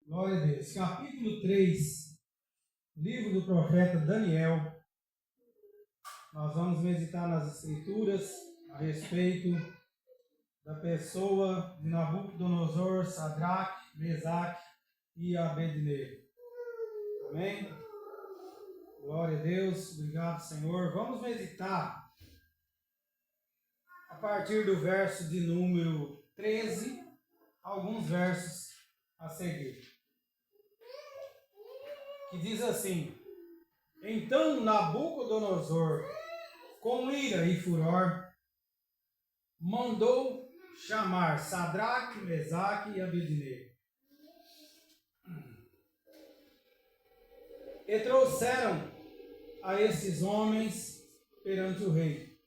Glória a Deus. Capítulo 3, livro do profeta Daniel. Nós vamos meditar nas Escrituras a respeito da pessoa de Nabucodonosor, Sadraque, Mesaque e Abednego. Amém? Glória a Deus. Obrigado, Senhor. Vamos meditar a partir do verso de número 13, alguns versos a seguir. Que diz assim: Então Nabucodonosor, com ira e furor, mandou chamar Sadraque, Mesaque e Abednego. E trouxeram a esses homens perante o rei.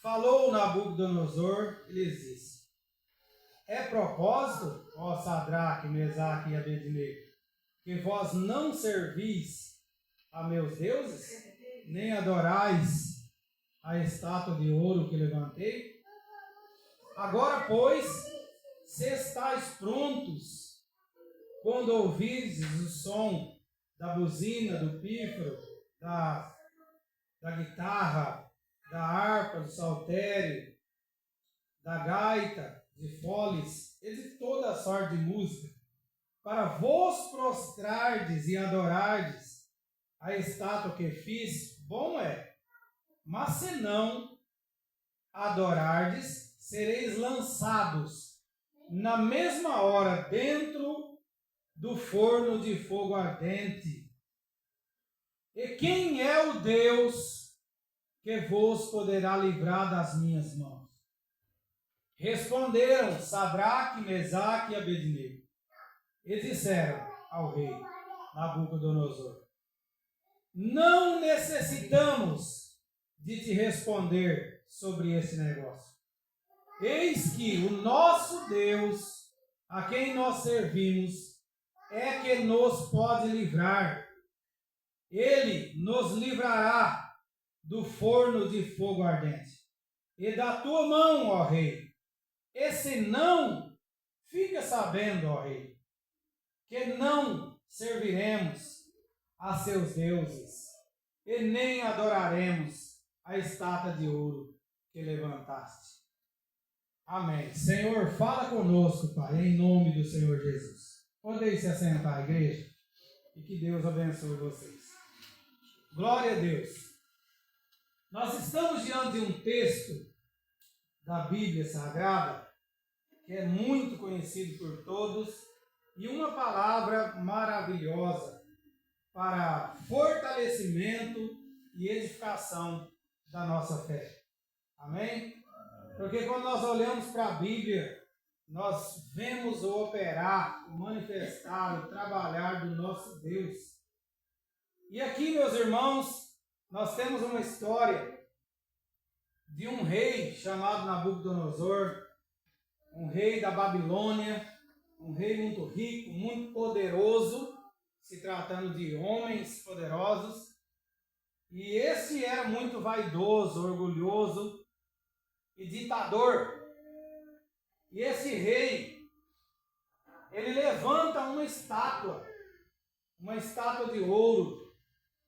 Falou Nabucodonosor e lhes disse: É propósito, ó Sadraque, Mesaque e Abednego, que vós não servis a meus deuses, nem adorais a estátua de ouro que levantei? Agora, pois, se estáis prontos, quando ouvirdes o som da buzina, do pífaro, da guitarra, da harpa, do saltério, da gaita, de foles e de toda a sorte de música, para vos prostrardes e adorardes a estátua que fiz, bom é. Mas se não adorardes, sereis lançados na mesma hora dentro do forno de fogo ardente. E quem é o Deus que vos poderá livrar das minhas mãos? Responderam Sadraque, Mesaque e Abednego, e disseram ao rei Nabucodonosor: Não necessitamos de te responder sobre esse negócio. Eis que o nosso Deus, a quem nós servimos, é que nos pode livrar. Ele nos livrará do forno de fogo ardente e da tua mão, ó rei. E se não, fica sabendo, ó rei, que não serviremos a seus deuses e nem adoraremos a estátua de ouro que levantaste. Amém. Senhor, fala conosco, Pai, em nome do Senhor Jesus. Podeis se assentar, igreja, e que Deus abençoe vocês. Glória a Deus. Nós estamos diante de um texto da Bíblia Sagrada que é muito conhecido por todos e uma palavra maravilhosa para fortalecimento e edificação da nossa fé. Amém? Porque quando nós olhamos para a Bíblia, nós vemos o operar, o manifestar, o trabalhar do nosso Deus. E aqui, meus irmãos, nós temos uma história de um rei chamado Nabucodonosor, um rei da Babilônia, um rei muito rico, muito poderoso, se tratando de homens poderosos. E esse era muito vaidoso, orgulhoso e ditador. E esse rei, ele levanta uma estátua de ouro,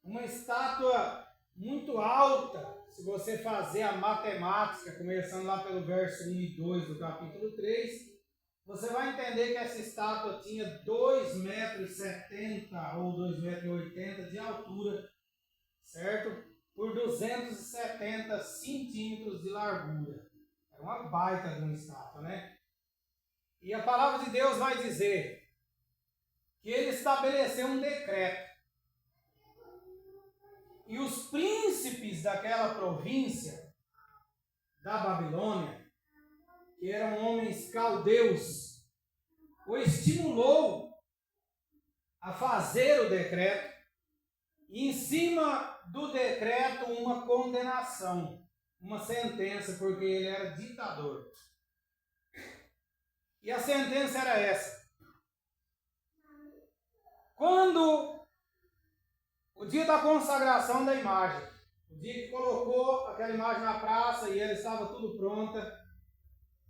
uma estátua muito alta. Se você fazer a matemática, começando lá pelo verso 1 e 2 do capítulo 3, você vai entender que essa estátua tinha 2,70 m ou 2,80 m de altura, certo? Por 270 centímetros de largura. É uma baita de uma estátua, né? E a palavra de Deus vai dizer que ele estabeleceu um decreto. E os príncipes daquela província da Babilônia, que eram homens caldeus, o estimulou a fazer o decreto e em cima do decreto uma condenação, uma sentença, porque ele era ditador. E a sentença era essa: quando o dia da consagração da imagem, o dia que colocou aquela imagem na praça e ela estava tudo pronta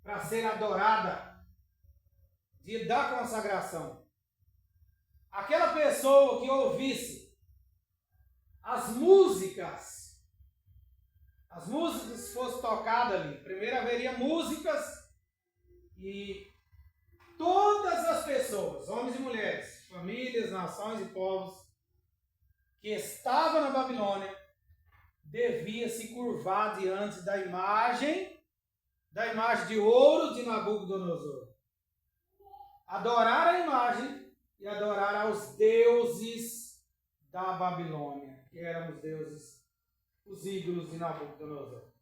para ser adorada, dia da consagração, aquela pessoa que ouvisse as músicas fossem tocadas ali. Primeiro haveria músicas e todas as pessoas, homens e mulheres, famílias, nações e povos, que estavam na Babilônia, devia se curvar diante da imagem de ouro de Nabucodonosor. Adorar a imagem e adorar aos deuses da Babilônia, que eram os deuses, os ídolos de Nabucodonosor.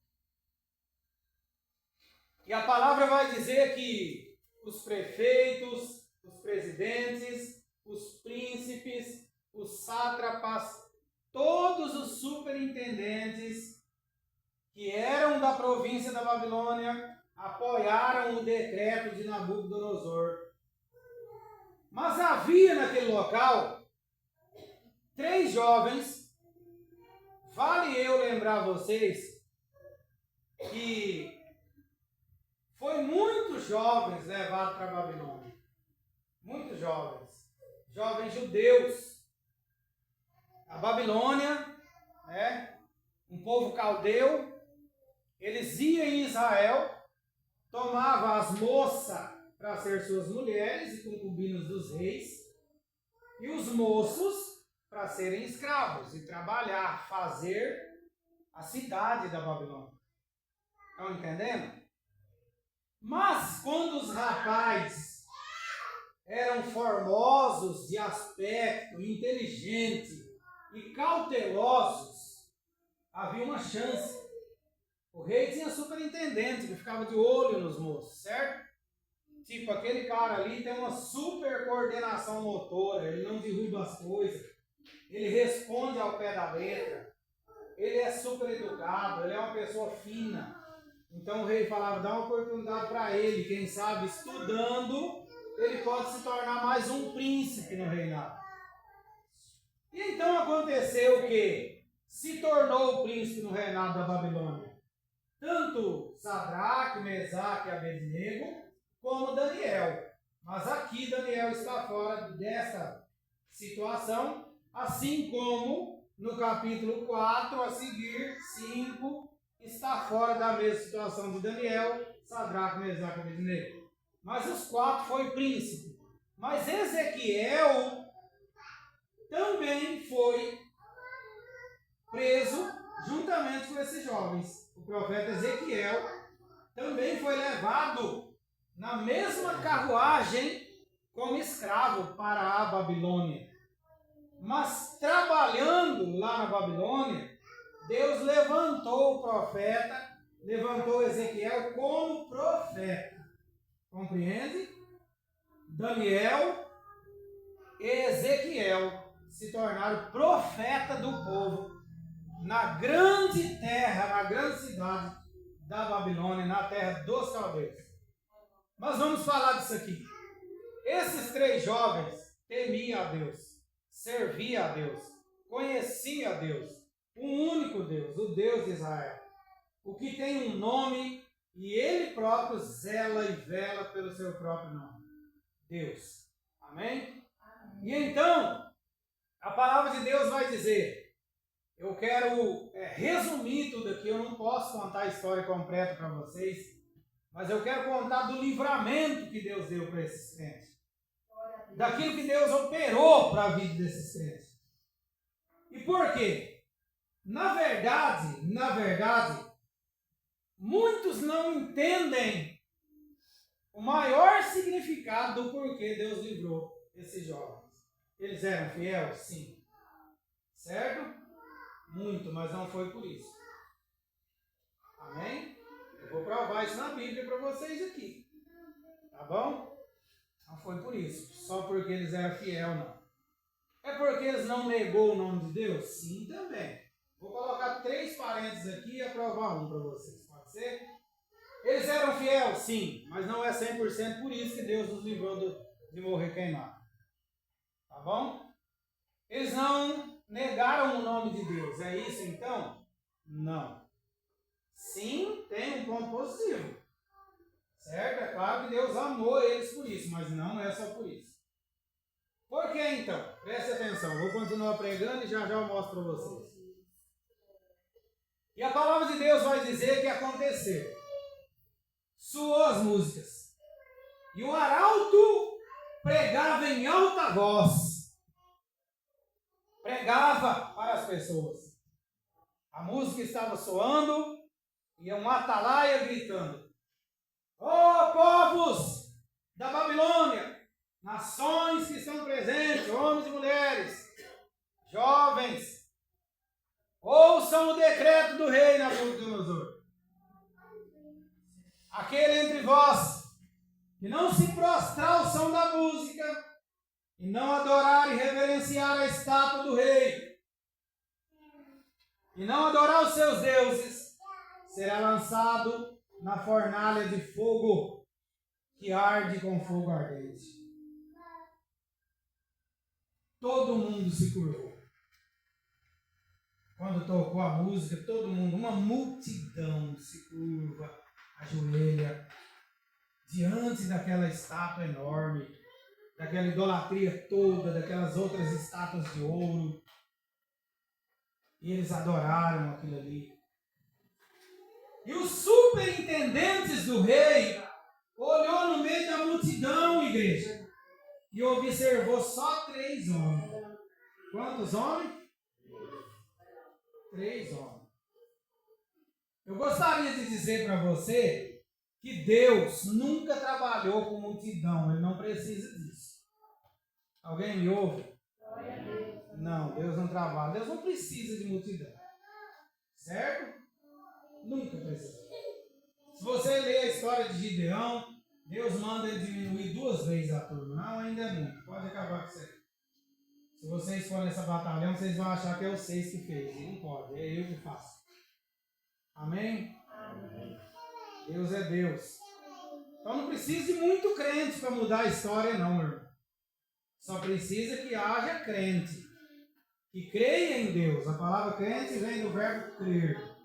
E a palavra vai dizer que os prefeitos, os presidentes, os príncipes, os sátrapas, todos os superintendentes que eram da província da Babilônia apoiaram o decreto de Nabucodonosor. Mas havia naquele local 3 jovens. Vale eu lembrar vocês que foi muitos jovens levados para a Babilônia. Muitos jovens. Jovens judeus. A Babilônia, um povo caldeu, eles iam em Israel, tomavam as moças para ser suas mulheres e concubinas dos reis, e os moços para serem escravos e trabalhar, fazer a cidade da Babilônia. Estão entendendo? Mas quando os rapazes eram formosos de aspecto, inteligentes e cautelosos, havia uma chance. O rei tinha superintendente que ficava de olho nos moços, certo? Tipo, aquele cara ali tem uma super coordenação motora, ele não derruba as coisas, ele responde ao pé da letra, ele é super educado, ele é uma pessoa fina. Então o rei falava, dá uma oportunidade para ele, quem sabe estudando, ele pode se tornar mais um príncipe no reinado. E então aconteceu que se tornou o príncipe no reinado da Babilônia tanto Sadraque, Mesaque e Abednego, como Daniel. Mas aqui Daniel está fora dessa situação, assim como no capítulo 4 a seguir, 5, está fora da mesma situação de Daniel, Sadraque, Mesaque e Abednego. Mas os 4 foi príncipe. Mas Ezequiel também foi preso juntamente com esses jovens. O profeta Ezequiel também foi levado na mesma carruagem como escravo para a Babilônia. Mas trabalhando lá na Babilônia, Deus levantou o profeta, levantou Ezequiel como profeta. Compreende? Daniel e Ezequiel se tornaram profeta do povo na grande terra, na grande cidade da Babilônia, na terra dos caldeus. Mas vamos falar disso aqui. Esses 3 jovens temiam a Deus, serviam a Deus, conheciam a Deus, o único Deus, o Deus de Israel, o que tem um nome e ele próprio zela e vela pelo seu próprio nome, Deus. Amém? E então, a palavra de Deus vai dizer, eu quero resumir tudo aqui, eu não posso contar a história completa para vocês, mas eu quero contar do livramento que Deus deu para esses crentes. Daquilo que Deus operou para a vida desses crentes. E por quê? Na verdade, muitos não entendem o maior significado do porquê Deus livrou esses jovens. Eles eram fiéis? Sim. Certo? Muito, mas não foi por isso. Amém? Eu vou provar isso na Bíblia para vocês aqui. Tá bom? Não foi por isso. Só porque eles eram fiéis, não. É porque eles não negou o nome de Deus? Sim, também. Vou colocar 3 parênteses aqui e aprovar um para vocês. Pode ser? Eles eram fiéis? Sim. Mas não é 100% por isso que Deus nos livrou de morrer queimado. Tá bom? Eles não negaram o nome de Deus. É isso então? Não. Sim, tem um ponto positivo. Certo? É claro que Deus amou eles por isso, mas não é só por isso. Por que bem então, preste atenção, vou continuar pregando e já eu mostro para vocês. E a palavra de Deus vai dizer que aconteceu. Soou as músicas. E o arauto pregava em alta voz. Pregava para as pessoas. A música estava soando e um atalaia gritando: ó povos da Babilônia, nações que estão presentes, homens e mulheres, jovens, ouçam o decreto do rei Nabucodonosor. Aquele entre vós que não se prostrar ao som da música e não adorar e reverenciar a estátua do rei e não adorar os seus deuses, será lançado na fornalha de fogo que arde com fogo ardente. Todo mundo se curvou. Quando tocou a música, todo mundo, uma multidão se curva, ajoelha diante daquela estátua enorme, daquela idolatria toda, daquelas outras estátuas de ouro. E eles adoraram aquilo ali. E os superintendentes do rei olhou no meio da multidão, igreja, e observou só 3 homens. Quantos homens? 3 homens. Eu gostaria de dizer para você que Deus nunca trabalhou com multidão. Ele não precisa disso. Alguém me ouve? Não, Deus não trabalha. Deus não precisa de multidão. Certo? Nunca precisa. Se você ler a história de Gideão, Deus manda ele diminuir 2 vezes a turma. Não, ainda é muito. Pode acabar com isso aí. Se vocês forem nessa batalhão, vocês vão achar que é o 6 que fez. E não pode, é eu que faço. Amém? Amém. Deus é Deus. Então não precisa de muito crente para mudar a história, não, irmão. Só precisa que haja crente. Que creia em Deus. A palavra crente vem do verbo crer.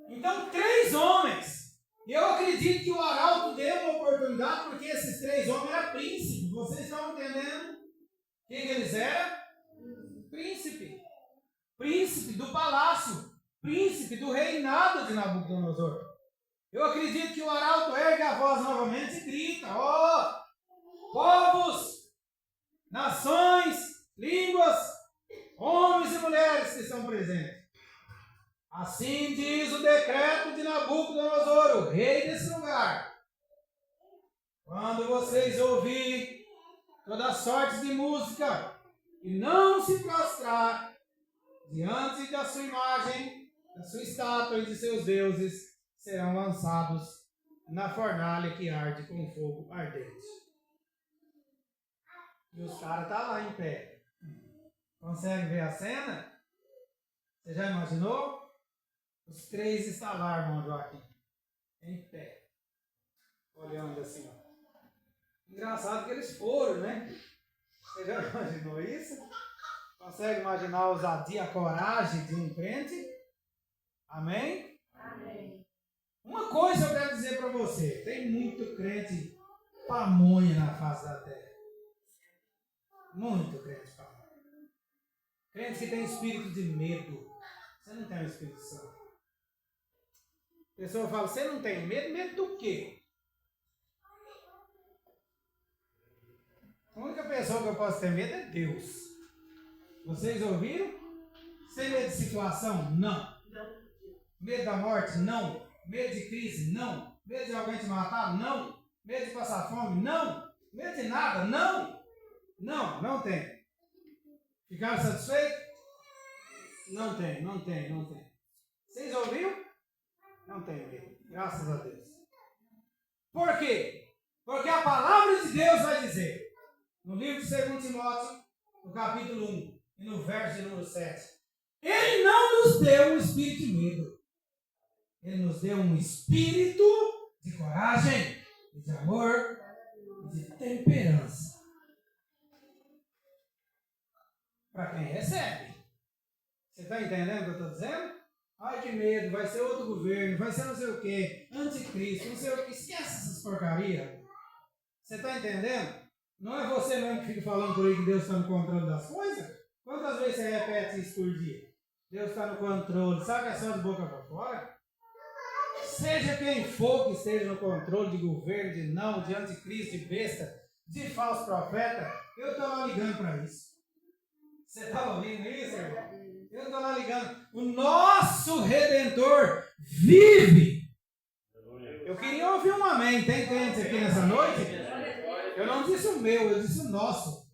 Então, 3 homens. E eu acredito que o arauto deu uma oportunidade, porque esses 3 homens eram príncipes. Vocês estão entendendo quem que eles eram? Príncipe. Príncipe do palácio. Príncipe do reinado de Nabucodonosor. Eu acredito que o arauto ergue a voz novamente e grita: ó, povos, nações, línguas, homens e mulheres que estão presentes. Assim diz o decreto de Nabucodonosor, o rei desse lugar. Quando vocês ouvirem toda sorte de música e não se prostrar diante da sua imagem, da sua estátua e de seus deuses, serão lançados na fornalha que arde com fogo ardente. E os caras estão lá em pé. Consegue ver a cena? Você já imaginou? Os 3 estão lá, irmão Joaquim, em pé, olhando assim, ó. Engraçado que eles foram, né? Você já imaginou isso? Consegue imaginar a ousadia, a coragem de um crente? Amém? Amém. Uma coisa eu quero dizer para você: tem muito crente pamonha na face da terra. Muito crente pamonha. Crente que tem espírito de medo. Você não tem o Espírito Santo. A pessoa fala: você não tem medo? Medo do quê? A única pessoa que eu posso ter medo é Deus. Vocês ouviram? Sem medo de situação? Não. Medo da morte? Não. Medo de crise? Não. Medo de alguém te matar? Não. Medo de passar fome? Não. Medo de nada? Não. Não, não tem. Ficaram satisfeitos? Não tem. Vocês ouviram? Não tem medo. Graças a Deus. Por quê? Porque a palavra de Deus vai dizer, no livro de 2 Timóteo, no capítulo 1 e no verso de número 7, Ele não nos deu um espírito de medo. Ele nos deu um espírito de coragem, de amor e de temperança. Para quem recebe. Você está entendendo o que eu estou dizendo? Ai, que medo, vai ser outro governo, vai ser não sei o quê, anticristo, não sei o quê. Esquece essas porcarias. Você está entendendo? Não é você mesmo que fica falando por aí que Deus está no controle das coisas? Quantas vezes você repete isso por dia? Deus está no controle. Sabe que é só de boca para fora? Seja quem for que esteja no controle de governo, de não, de anticristo, de besta, de falso profeta, eu estou lá ligando para isso. Você está ouvindo isso, irmão? Eu estou lá ligando. O nosso Redentor vive. Eu queria ouvir um amém. Tem crente aqui nessa noite? Eu não disse o meu, eu disse o nosso.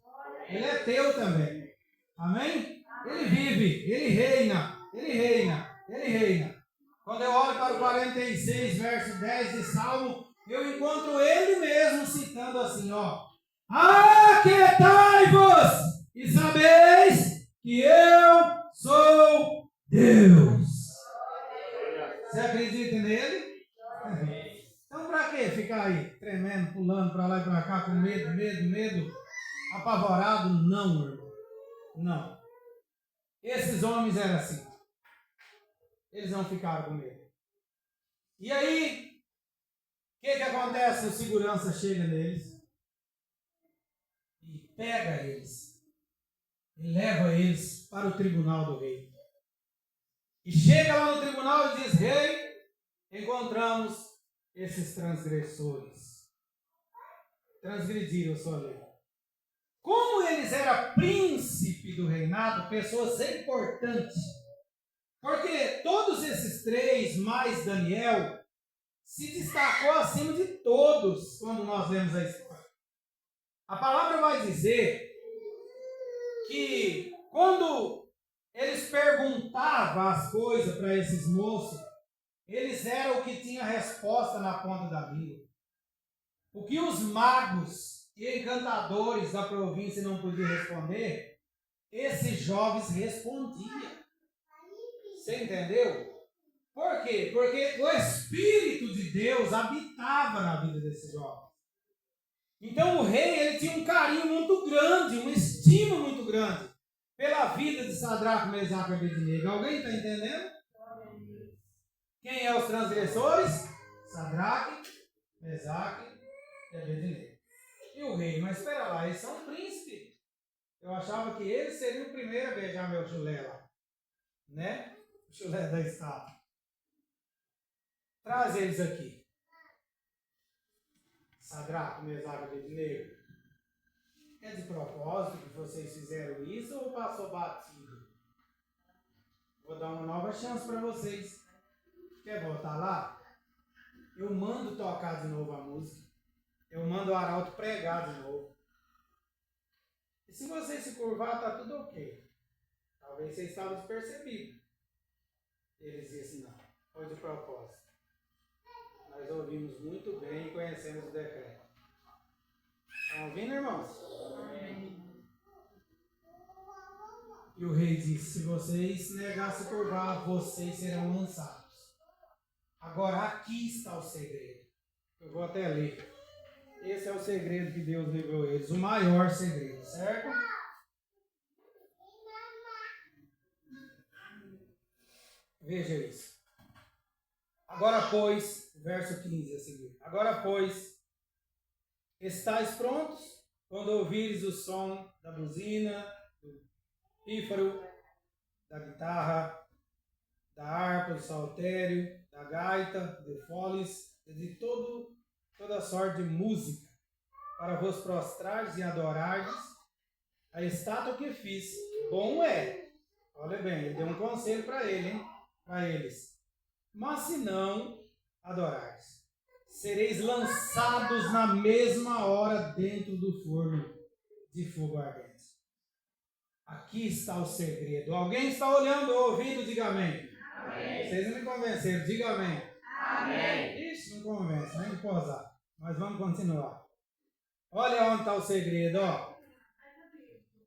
Ele é teu também. Amém? Ele vive, ele reina, ele reina, ele reina. Quando eu olho para o 46, verso 10 de Salmo, eu encontro ele mesmo citando assim, ó. Aquietai-vos e sabeis que eu sou Deus. Você acredita nele? Então para que ficar aí, tremendo, pulando para lá e para cá, com medo, apavorado? Não, irmão. Não. Esses homens eram assim. Eles não ficaram com medo. E aí, o que acontece? O segurança chega neles e pega eles e leva eles para o tribunal do rei. E chega lá no tribunal e diz: rei, encontramos esses transgressores. Transgrediram sua lei. Como eles eram príncipe do reinado, pessoas importantes, porque todos esses três, mais Daniel, se destacou acima de todos quando nós lemos a história. A palavra vai dizer que quando eles perguntavam as coisas para esses moços, eles eram o que tinha resposta na ponta da língua. O que os magos e encantadores da província não podiam responder, esses jovens respondiam. Você entendeu? Por quê? Porque o Espírito de Deus habitava na vida desses jovens. Então o rei ele tinha um carinho muito grande, uma estima muito grande pela vida de Sadraque, Mesaque e Abednego. Alguém está entendendo? Quem é os transgressores? Sadraque, Mesaque e Abednego. E o rei, mas espera lá, eles são príncipes. Eu achava que eles seriam o primeiro a beijar meu chulé lá. Né? O chulé da estátua. Traz eles aqui. Sadraque, Mesaque e Abednego. É de propósito que vocês fizeram isso ou passou batido? Vou dar uma nova chance para vocês. Quer voltar lá? Eu mando tocar de novo a música. Eu mando o arauto pregar de novo. E se vocês se curvar, tá tudo ok. Talvez vocês estavam despercebidos. Eles dizem não. Foi de propósito. Nós ouvimos muito bem e conhecemos o decreto. Estão ouvindo, irmãos? Amém. E o rei disse: se vocês negarem se curvar, vocês serão lançados. Agora aqui está o segredo. Eu vou até ler. Esse é o segredo que Deus revelou a eles. O maior segredo, certo? Veja isso. Agora, pois, verso 15 a seguir. Agora, pois, estáis prontos quando ouvires o som da buzina, do pífaro, da guitarra, da harpa, do saltério, da gaita, de foles, de toda sorte de música, para vos prostrares e adorardes a estátua que fiz. Bom é. Olha bem, ele deu um conselho para ele, hein? Para eles. Mas se não adorardes, sereis lançados na mesma hora dentro do forno de fogo ardente. Aqui está o segredo. Alguém está olhando ou ouvindo? Diga amém. Amém. Vocês não me convenceram, diga amém. Amém. Ixi, não convence, nem de posar. Mas vamos continuar. Olha onde está o segredo, ó.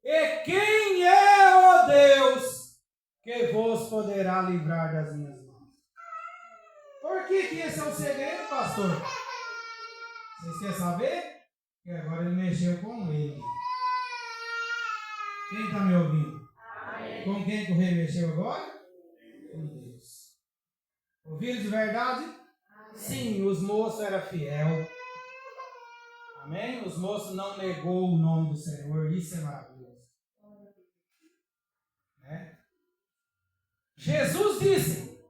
E quem é o Deus que vos poderá livrar das minhas mãos? Por que esse é o segredo, pastor? Vocês querem saber? Porque agora ele mexeu com ele. Quem está me ouvindo? Amém. Com quem que o rei mexeu agora? Com Deus. Ouviram de verdade? Amém. Sim, os moços eram fiel. Amém? Os moços não negou o nome do Senhor. Isso é maravilhoso. Né? Jesus disse: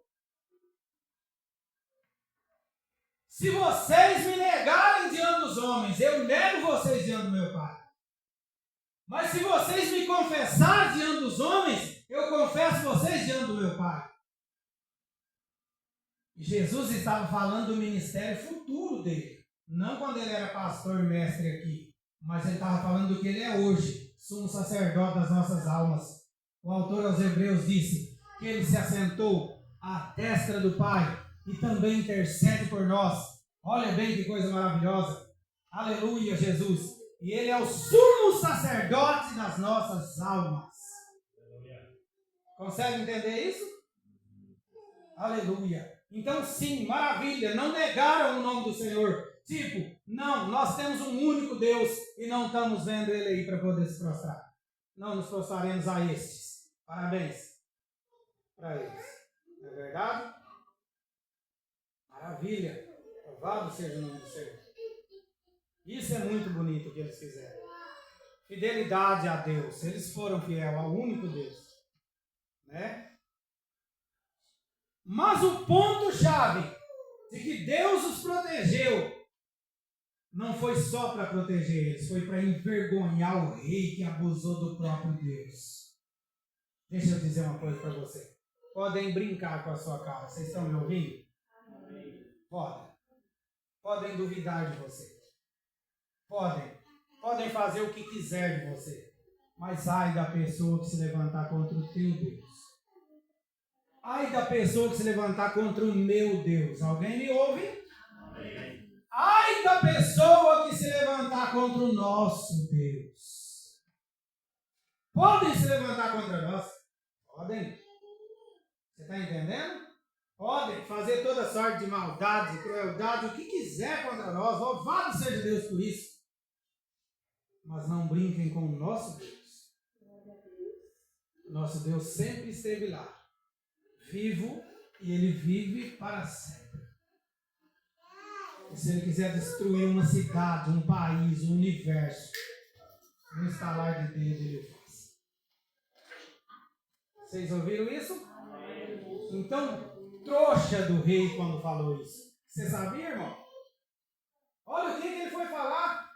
se vocês me negarem diante dos homens, eu nego vocês diante do meu Pai. Mas se vocês me confessarem diante dos homens, eu confesso vocês diante do meu Pai. Jesus estava falando do ministério futuro dele. Não quando ele era pastor e mestre aqui. Mas ele estava falando do que ele é hoje. Sumo sacerdote das nossas almas. O autor aos Hebreus disse que ele se assentou à destra do Pai e também intercede por nós. Olha bem que coisa maravilhosa. Aleluia, Jesus. E ele é o sumo sacerdote das nossas almas. Consegue entender isso? Aleluia. Então sim, maravilha. Não negaram o nome do Senhor. Tipo, não, nós temos um único Deus e não estamos vendo ele aí para poder se prostrar. Não nos prostraremos a estes. Parabéns para eles. Não é verdade? Maravilha. Louvado seja o nome do Senhor. Isso é muito bonito o que eles fizeram. Fidelidade a Deus. Eles foram fiéis ao único Deus. Né? Mas o ponto-chave de que Deus os protegeu não foi só para proteger eles, foi para envergonhar o rei que abusou do próprio Deus. Deixa eu dizer uma coisa para você. Podem brincar com a sua cara. Vocês estão me ouvindo? Podem. Podem duvidar de você. Podem fazer o que quiser de você. Mas ai da pessoa que se levantar contra o teu Deus. Ai da pessoa que se levantar contra o meu Deus. Alguém me ouve? Amém. Ai da pessoa que se levantar contra o nosso Deus. Podem se levantar contra nós? Podem. Você está entendendo? Podem fazer toda sorte de maldade, crueldade, o que quiser contra nós. Louvado seja Deus por isso. Mas não brinquem com o nosso Deus. Nosso Deus sempre esteve lá. Vivo, e ele vive para sempre. E se ele quiser destruir uma cidade, um país, um universo, no estalar de dedo ele faz. Vocês ouviram isso? Então, trouxa do rei quando falou isso. Você sabia, irmão? Olha o que ele foi falar.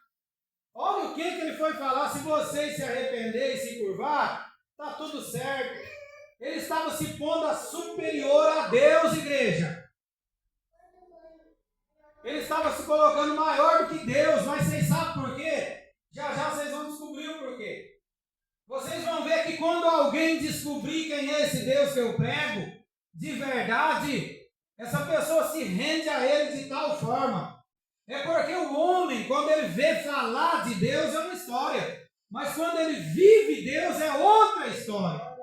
Olha o que ele foi falar. Se vocês se arrependerem e se curvar, está tudo certo. Ele estava se pondo a superior a Deus, igreja. Ele estava se colocando maior do que Deus. Mas vocês sabem por quê? Já vocês vão descobrir o porquê. Vocês vão ver que quando alguém descobrir quem é esse Deus que eu prego, de verdade, essa pessoa se rende a ele de tal forma. É porque o homem, quando ele vê falar de Deus, é uma história. Mas quando ele vive Deus, é outra história.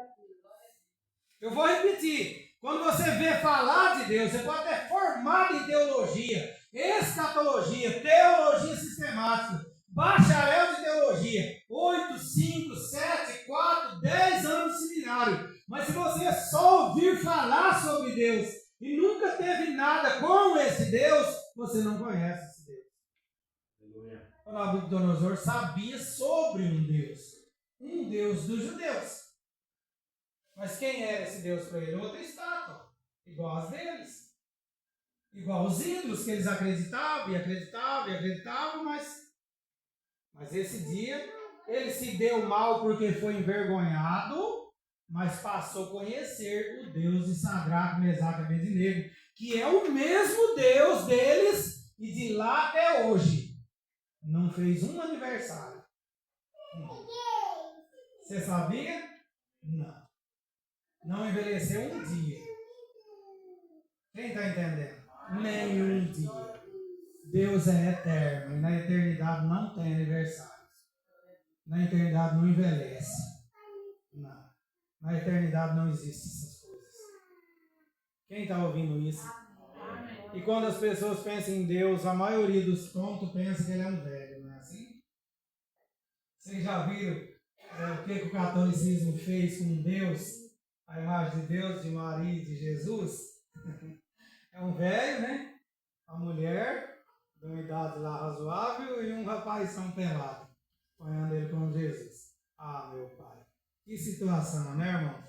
Eu vou repetir. Quando você vê falar de Deus, você pode até formar em teologia, escatologia, teologia sistemática, bacharel de teologia, 8, 5, 7, 4, 10 anos de seminário. Mas se você só ouvir falar sobre Deus e nunca teve nada com esse Deus, você não conhece esse Deus. O Nabucodonosor sabia sobre um Deus dos judeus. Mas quem era esse Deus para ele? Outra estátua, igual as deles. Igual os ídolos que eles acreditavam, mas esse dia ele se deu mal porque foi envergonhado, mas passou a conhecer o Deus de Sadraque, Mesaque e Abednego, que é o mesmo Deus deles e de lá até hoje. Não fez um aniversário. Você sabia? Não. Não envelheceu um dia. Quem está entendendo? Nenhum dia. Deus é eterno e na eternidade não tem aniversário. Na eternidade não envelhece. Não. Na eternidade não existem essas coisas. Quem está ouvindo isso? E quando as pessoas pensam em Deus, a maioria dos tontos pensa que ele é um velho, não é assim? Vocês já viram o que o catolicismo fez com Deus? A imagem de Deus, de Maria e de Jesus? É um velho, né? A mulher de uma idade lá razoável, e um rapazão pelado, apanhando ele com Jesus. Ah, meu pai. Que situação, né, irmão?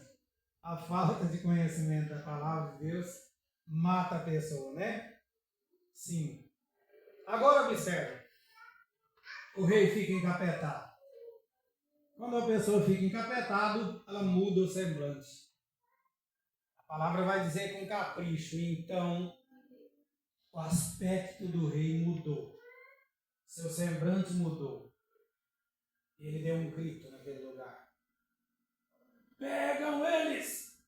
A falta de conhecimento da palavra de Deus mata a pessoa, né? Sim. Agora observe. O rei fica encapetado. Quando a pessoa fica encapetada, ela muda o semblante. A palavra vai dizer com capricho. Então, o aspecto do rei mudou. Seu semblante mudou. Ele deu um grito naquele lugar. Pegam eles!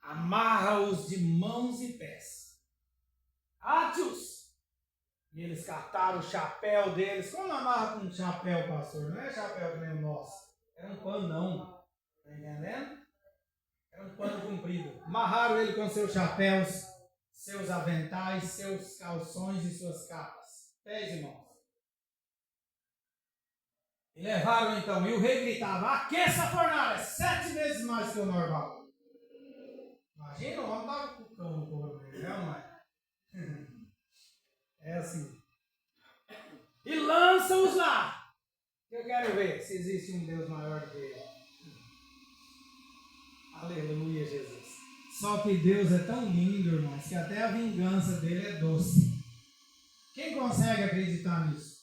Amarra-os de mãos e pés. Ate-os! E eles cataram o chapéu deles. Como amarra com um chapéu, pastor? Não é chapéu que nem o nosso. Era um panão. Está entendendo? Era um pano comprido. Amarraram ele com seus chapéus, seus aventais, seus calções e suas capas. Pés e mãos. E levaram então. E o rei gritava: aqueça a fornalha 7 vezes mais que o normal. Imagina, o homem estava com o cão no corpo dele, não é? É assim. E lança-os lá. Eu quero ver se existe um Deus maior que ele. Aleluia, Jesus. Só que Deus é tão lindo, irmãos, que até a vingança dele é doce. Quem consegue acreditar nisso?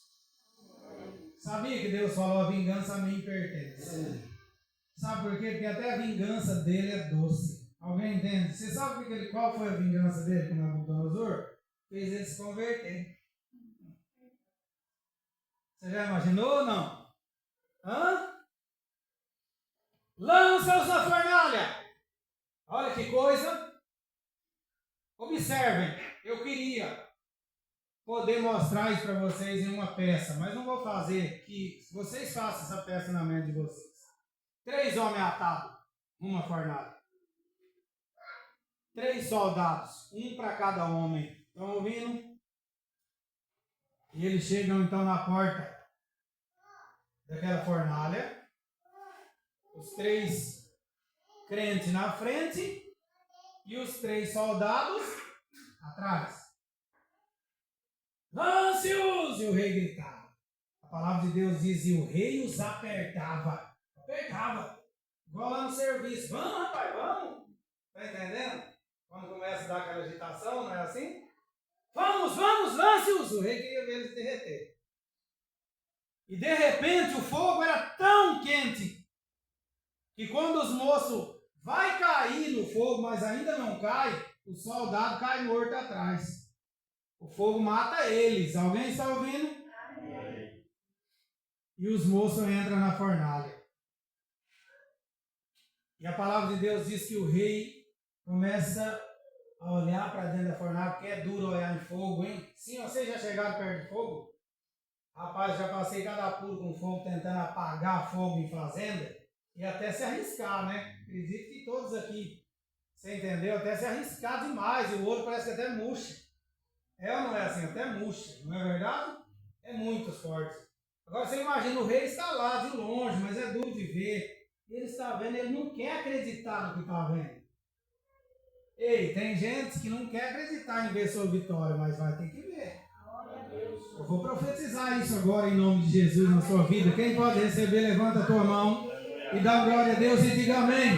Sabia que Deus falou: a vingança a mim pertence. Sabe por quê? Porque até a vingança dele é doce. Alguém entende? Você sabe qual foi a vingança dele com Nabucodonosor? Fez ele se converter. Você já imaginou ou não? Hã? Lança-os na fornalha. Olha que coisa. Observem. Eu queria poder mostrar isso para vocês em uma peça, mas não vou fazer que vocês façam essa peça na mente de vocês. 3 homens atados numa fornalha. 3 soldados, um para cada homem. Estão ouvindo? E eles chegam então na porta daquela fornalha. Os 3 crentes na frente e os 3 soldados atrás. Lance-os! E o rei gritava. A palavra de Deus diz: e o rei os apertava. Apertava. Igual lá no serviço. Vamos, rapaz, vamos. Está entendendo? Quando começa a dar aquela agitação, não é assim? Vamos, lance-os! O rei queria ver eles derreter. E de repente o fogo era tão quente que quando os moços vai cair no fogo, mas ainda não cai, o soldado cai morto atrás. O fogo mata eles. Alguém está ouvindo? Amém. E os moços entram na fornalha. E a palavra de Deus diz que o rei começa a olhar para dentro da fornalha, porque é duro olhar em fogo, hein? Sim, vocês já chegaram perto de fogo? Rapaz, já passei cada apuro com fogo, tentando apagar fogo em fazenda, e até se arriscar, né? Acredito que todos aqui, você entendeu? Até se arriscar demais, e o ouro parece que até murcha. É ou não é assim? Até murcha, não é verdade? É muito forte. Agora você imagina, o rei está lá de longe, mas é duro de ver. Ele está vendo, ele não quer acreditar no que está vendo. Ei, tem gente que não quer acreditar em ver sua vitória, mas vai ter que ver. Eu vou profetizar isso agora em nome de Jesus na sua vida. Quem pode receber, levanta a tua mão e dá glória a Deus e diga amém.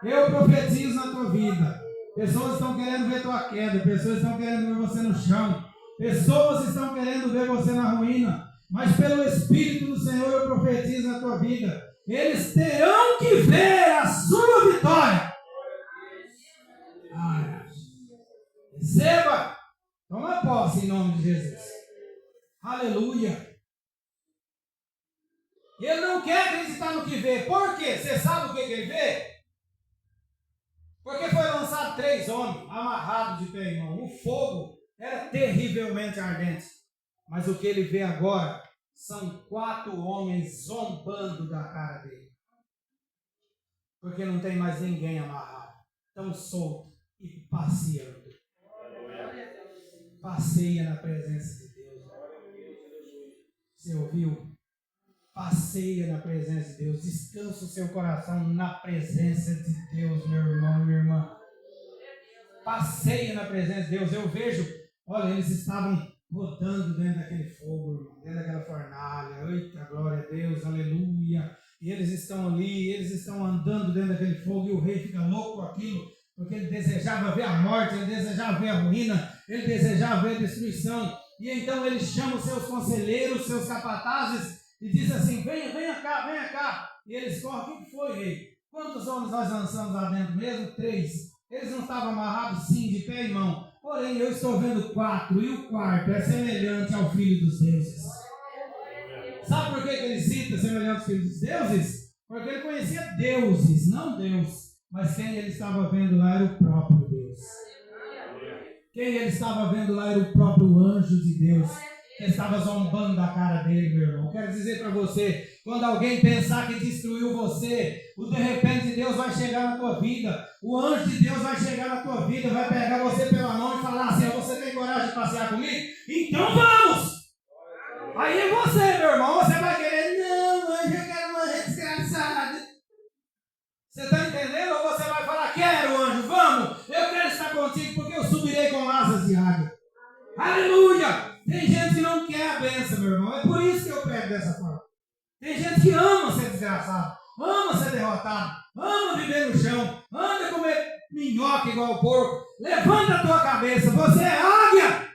Eu profetizo na tua vida. Pessoas estão querendo ver tua queda, pessoas estão querendo ver você no chão, pessoas estão querendo ver você na ruína, mas pelo Espírito do Senhor eu profetizo na tua vida. Eles terão que ver a sua vitória. Receba. Toma posse em nome de Jesus. Aleluia. Ele não quer acreditar no que vê. Por quê? Você sabe o que ele vê? Porque foi lançado 3 homens amarrados de pé e mão. O fogo era terrivelmente ardente. Mas o que ele vê agora são 4 homens zombando da cara dele. Porque não tem mais ninguém amarrado. Estão soltos e passeando. Passeia na presença de Deus. Você ouviu? Passeia na presença de Deus. Descansa o seu coração na presença de Deus, meu irmão e minha irmã. passeia na presença de Deus. Eu vejo, olha, eles estavam rodando dentro daquele fogo, irmão, dentro daquela fornalha. Eita, glória a Deus, aleluia. E eles estão ali, eles estão andando dentro daquele fogo e o rei fica louco com aquilo, porque ele desejava ver a morte, ele desejava ver a ruína, ele desejava ver a destruição. E então ele chama os seus conselheiros, seus capatazes e diz assim: venha cá. E eles correm: o que foi, rei? Quantos homens nós lançamos lá dentro mesmo? 3. Eles não estavam amarrados, sim, de pé e mão. Porém, eu estou vendo 4, e o quarto é semelhante ao Filho dos Deuses. Sabe por que ele cita semelhante ao Filho dos Deuses? Porque ele conhecia deuses, não Deus. Mas quem ele estava vendo lá era o próprio Deus. Quem ele estava vendo lá era o próprio anjo de Deus, que estava zombando da cara dele, meu irmão. Quero dizer para você, quando alguém pensar que destruiu você, o de repente Deus vai chegar na tua vida, o anjo de Deus vai chegar na tua vida, vai pegar você pela mão e falar assim: você tem coragem de passear comigo? Então vamos! Aí é você, meu irmão, você vai querer: não, anjo, eu quero morrer desgraçado. Você está entendendo? Ou você vai falar: quero, anjo, vamos, eu quero estar contigo porque eu subirei com asas de águia. Aleluia! Tem gente que não quer a bênção, meu irmão. É por isso que eu prego dessa forma. Tem gente que ama ser desgraçado, ama ser derrotado, ama viver no chão, anda comer minhoca igual o porco. Levanta a tua cabeça, você é águia.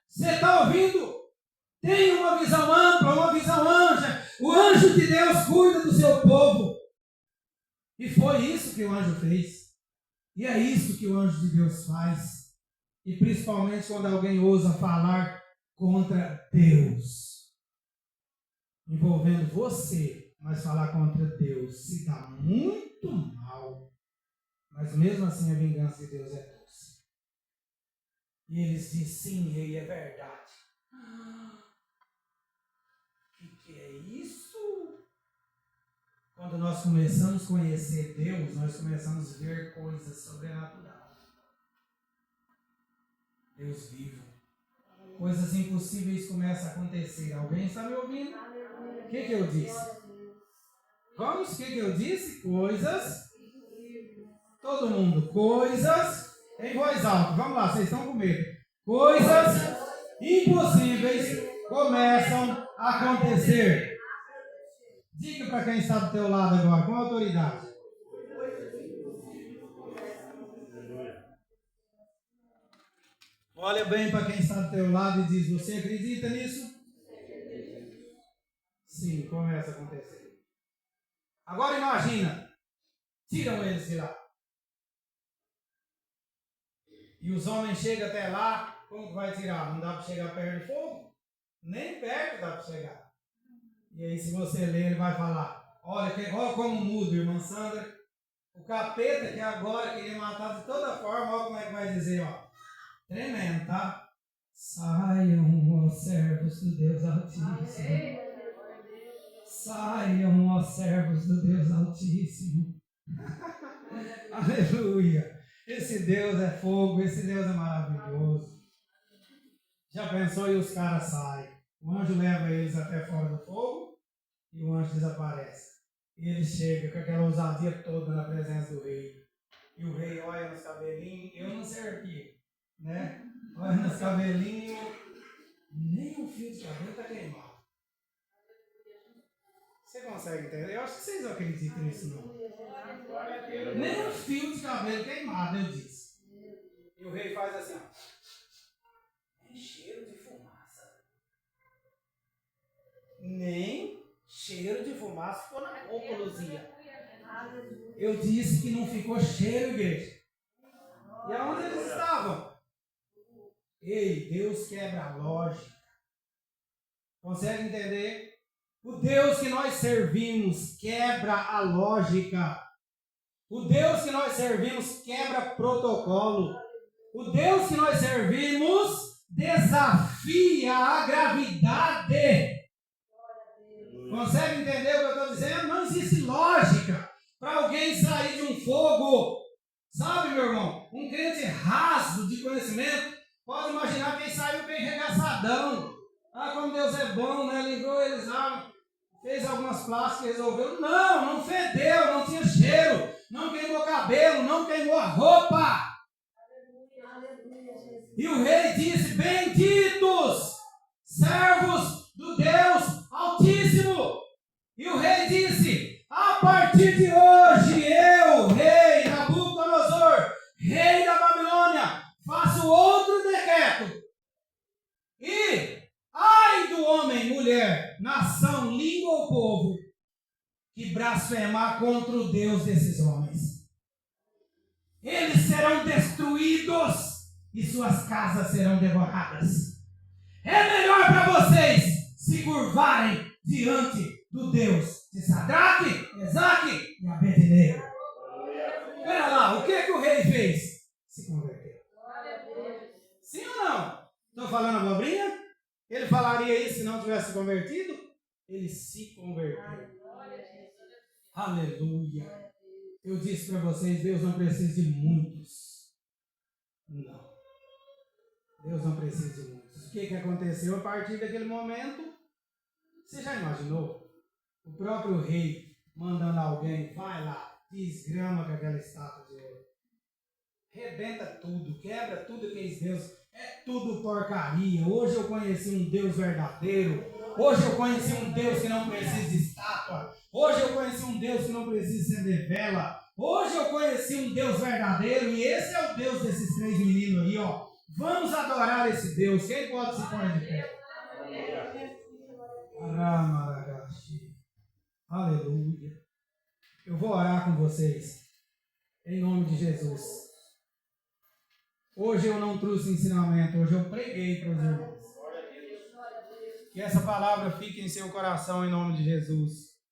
Você está ouvindo? Tem uma visão ampla, uma visão anja. O anjo de Deus cuida do seu povo. E foi isso que o anjo fez. E é isso que o anjo de Deus faz. E principalmente quando alguém ousa falar contra Deus, envolvendo você, mas falar contra Deus se dá muito mal. Mas mesmo assim a vingança de Deus é doce. E eles dizem: sim, rei, é verdade. O que é isso? Quando nós começamos a conhecer Deus, nós começamos a ver coisas sobrenaturais. Deus vivo. Coisas impossíveis começam a acontecer. Alguém está me ouvindo? O que eu disse? Vamos, o que eu disse? Coisas. Todo mundo. Coisas em voz alta. Vamos lá, vocês estão com medo. Coisas impossíveis começam a acontecer. Diga para quem está do teu lado agora, com autoridade. Olha bem para quem está do teu lado e diz: você acredita nisso? Sim, começa a acontecer. Agora imagina, tiram eles de lá. E os homens chegam até lá, como que vai tirar? Não dá para chegar perto do fogo? Nem perto dá para chegar. E aí se você ler, ele vai falar: olha como muda, irmã Sandra. O capeta que agora queria matar de toda forma, olha como é que vai dizer, ó. Tremendo, tá? Saiam, ó servos do Deus Altíssimo. Saiam, ó servos do Deus Altíssimo. Aleluia. Esse Deus é fogo, esse Deus é maravilhoso. Já pensou? E os caras saem. O anjo leva eles até fora do fogo e o anjo desaparece. E ele chega com aquela ousadia toda na presença do rei. E o rei olha nos cabelinhos. Eu não sei aqui, né? Olha nos cabelinhos. Nem um fio de cabelo está queimado. Você consegue entender? Eu acho que vocês não acreditam nisso, não. Nem um fio de cabelo queimado, eu disse. E o rei faz assim, ó. Nem cheiro de fumaça. Nem cheiro de fumaça ficou na roupa, Luzia. Eu disse que não ficou cheiro, igreja. E aonde eles estavam? Ei, Deus quebra a lógica. Consegue entender? O Deus que nós servimos quebra a lógica. O Deus que nós servimos quebra protocolo. O Deus que nós servimos desafia a gravidade. Consegue entender o que eu estou dizendo? Não existe lógica para alguém sair de um fogo. Sabe, meu irmão? Um crente raso de conhecimento pode imaginar quem saiu bem regaçadão. Ah, como Deus é bom, né? Ligou eles lá, fez algumas plásticas e resolveu. Não fedeu, não tinha cheiro. não queimou cabelo, não queimou a roupa. E o rei disse: benditos, servos do Deus Altíssimo. E o rei disse: a partir de hoje, eu, rei Nabucodonosor, rei da Babilônia, faço outro decreto. E ai do homem, mulher, nação, língua ou povo que blasfemar contra o Deus desses homens. Eles serão destruídos e suas casas serão devoradas. É melhor para vocês se curvarem diante do Deus de Sadraque, Mesaque e Abednego. Espera lá, o que o rei fez? Se converteu. Sim ou não? Estou falando abobrinha? Ele falaria isso se não tivesse convertido? Ele se converteu. Aleluia. Eu disse para vocês, Deus não precisa de muitos. Não. Deus não precisa de muitos. O que aconteceu a partir daquele momento? Você já imaginou? O próprio rei mandando alguém, vai lá, desgrama com aquela estátua de ouro. Rebenta tudo, quebra tudo que é Deus. É tudo porcaria. Hoje eu conheci um Deus verdadeiro. Hoje eu conheci um Deus que não precisa de estátua. Hoje eu conheci um Deus que não precisa acender vela. Hoje eu conheci um Deus verdadeiro. E esse é o Deus desses 3 meninos aí, ó. Vamos adorar esse Deus. Quem pode se pôr de pé? Aleluia. Eu vou orar com vocês. Em nome de Jesus. Hoje eu não trouxe ensinamento. Hoje eu preguei para os irmãos. Que essa palavra fique em seu coração em nome de Jesus.